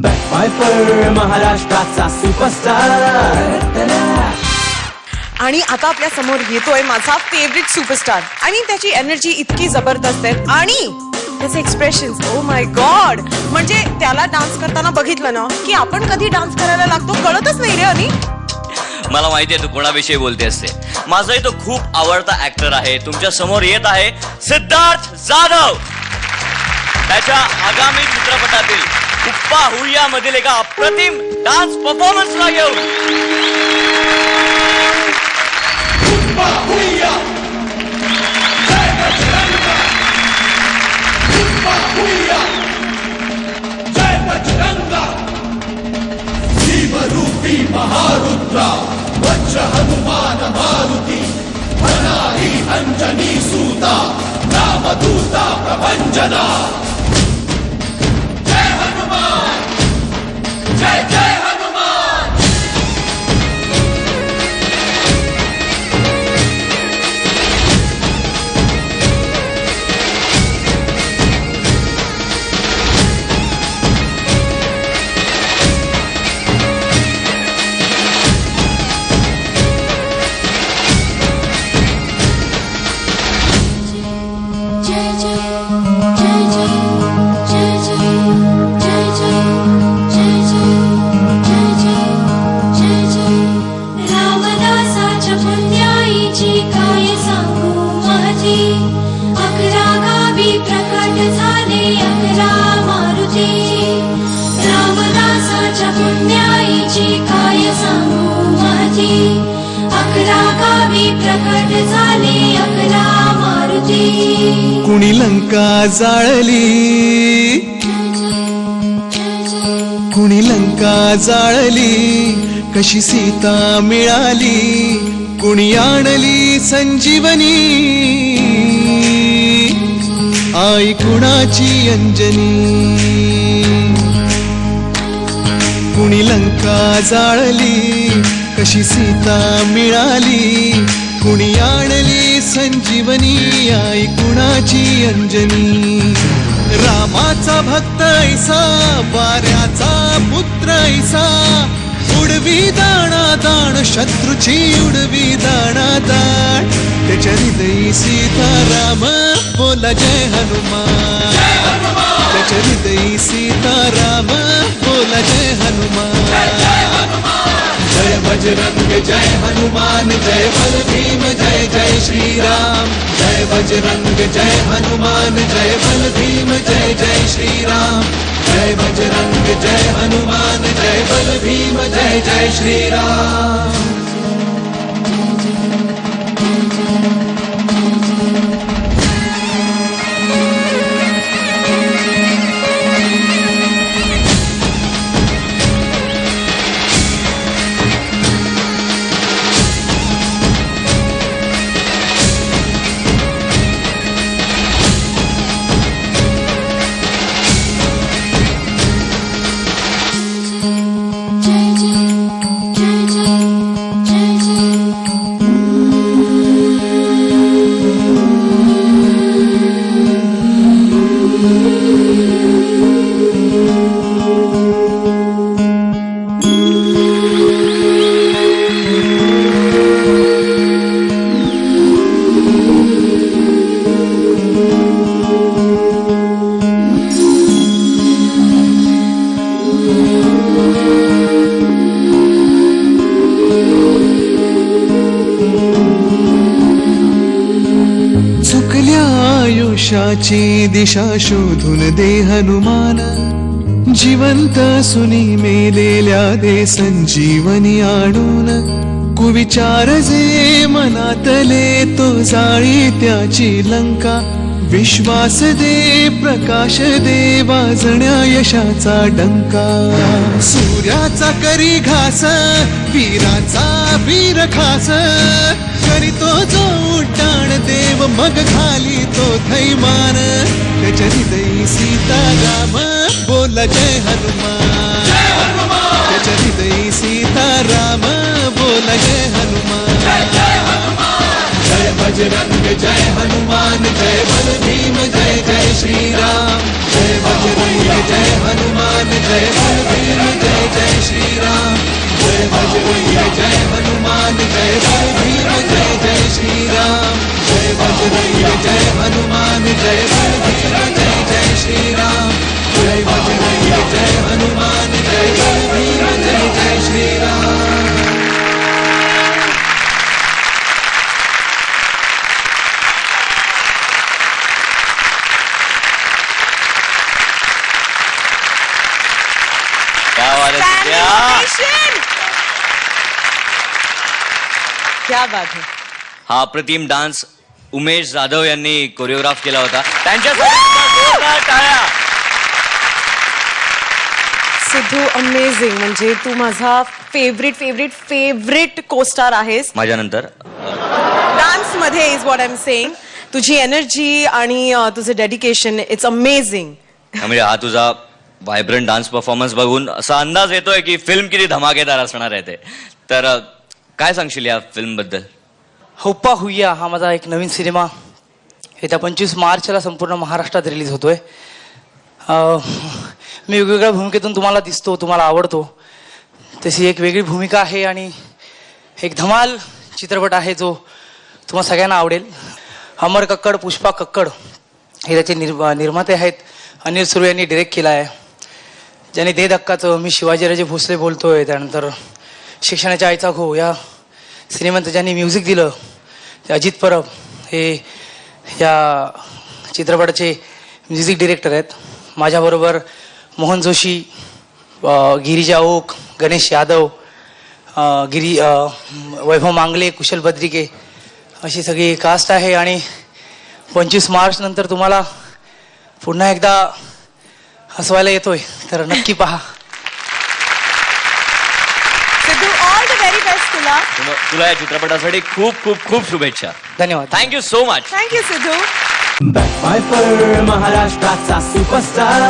Backfire महाराष्ट्राचा superstar. आणि आता आपल्या समोर येतोय माझा फेवरेट सुपरस्टार आणि त्याची एनर्जी इतकी जबरदस्त आहे आणि त्याचे एक्सप्रेशन्स ओ माय गॉड. म्हणजे त्याला डान्स करताना बघितलं ना की आपण कधी डान्स करायला लागतो कळतच नाही रे. आणि मला माहिती आहे तू कोणाविषयी बोलते असते. माझाही तो खूप आवडता ऍक्टर आहे. तुमच्या समोर येत आहे सिद्धार्थ जाधव. त्याच्या आगामी चित्रपटातील उप्पा हुइया मधील एका अप्रतिम डान्स परफॉर्मन्सला घेऊन. उप्पा हुइया, जय बजरंगा. उप्पा हुइया, जय बजरंगा. भीमरूपी महारुद्रा, वज्र हनुमान मारुती, वनारी अंजनी सूता, रामदूता प्रभंजना. जय हनुमान, जय जय हनुमान. कुणी लंका जाळली, कुणी लंका जाळली, कशी सीता मिळाली, कुणी आणली संजीवनी, आई कुणाची अंजनी. कुणी लंका जाळली, कशी सीता मिळाली, कुणी आणली संजीवनी, आई कुणाची अंजनी. रामाचा भक्त ऐसा, वाऱ्याचा पुत्र ऐसा, उडवी दाणा दाण, शत्रूची उडवी दाणा दाण. त्याच्या हृदयी सीताराम, बोला जय हनुमान. त्याच्या हृदयी सीताराम, बोला जय हनुमान. जय बजरंग जय हनुमान, जय बल भीम जय जय श्रीराम. जय बजरंग जय हनुमान, जय बल भीम जय जय श्रीराम. जय बजरंग जय हनुमान, जय बल भीम जय जय श्रीराम. आयुष्याची दिशा शोधून दे हनुमान, जिवंत सुनी मेलेल्या दे संजीवनी आणून. कुविचार जे मनातले तो जाळी त्याची लंका, विश्वास दे प्रकाश दे वाजण्या यशाचा डंका. सूर्याचा करी घास, वीराचा वीर खास, करीतो जो उड्डाण देव मग घाली तो थैमान. त्याच्या हृदयी सीताराम, बोला जय हनुमान. त्याच्या हृदयी सीताराम, बोला जय हनुमान. जय बजरंग जय हनुमान, जय बल भीम जय जय श्रीराम. जय बजरंग जय हनुमान, जय बल भीम बजरंग जय हनुमान जय बल भीम जय जय श्री राम जय बजरंग जय हनुमान जय बल भीम जय जय श्री राम जय बजरंग जय हनुमान जय बल भीम जय जय श्री राम. क्या बात आहे Standing सिद्ध्या. ovation. क्या बात है. हा अप्रतिम डान्स उमेश जाधव यांनी कोरिओग्राफ केला होता. त्यांच्यासाठी जोरदार टाळ्या. सिद्धू अमेझिंग. म्हणजे तू माझा फेवरेट फेवरेट फेवरेट कोस्टार आहेस माझ्यानंतर डान्स मध्ये. Is what I am saying. तुझी एनर्जी आणि तुझं डेडिकेशन इट्स अमेझिंग. म्हणजे हा तुझा व्हायब्रंट डान्स परफॉर्मन्स बघून असा अंदाज येतोय की फिल्म किती धमाकेदार असणार आहे ते. तर काय सांगशील या फिल्म बद्दल? हुप्पा हुय्या हा माझा एक नवीन सिनेमा येत्या 25 मार्चला संपूर्ण महाराष्ट्रात रिलीज होतोय. मी वेगवेगळ्या भूमिकेतून तुम्हाला दिसतो, तुम्हाला आवडतो, तशी एक वेगळी भूमिका आहे आणि एक धमाल चित्रपट आहे जो तुम्हाला सगळ्यांना आवडेल. अमर कक्कड, पुष्पा कक्कड हे त्याचे निर्माते आहेत. अनिल सुरू यांनी डिरेक्ट केला आहे. ज्यांनी दे धक्काचं, मी शिवाजीराजे भोसले बोलतोय, त्यानंतर शिक्षणाच्या आईचा घो या सिनेमात ज्यांनी म्युझिक दिलं ते अजित परब हे या चित्रपटाचे म्युझिक डिरेक्टर आहेत. माझ्याबरोबर मोहन जोशी, गिरिजा ओक, गणेश यादव, वैभव मांगले, कुशल बद्रिके अशी सगळी कास्ट आहे. आणि 25 मार्च नंतर तुम्हाला पुन्हा एकदा हसवायला येतोय, तर नक्की पहा. Siddhu all the very best तुला. तुला या चित्रपटासाठी खूप खूप खूप शुभेच्छा. धन्यवाद. Thank you so much. Thank you Siddhu. बॅकफायपर महाराष्ट्राचा सुपरस्टार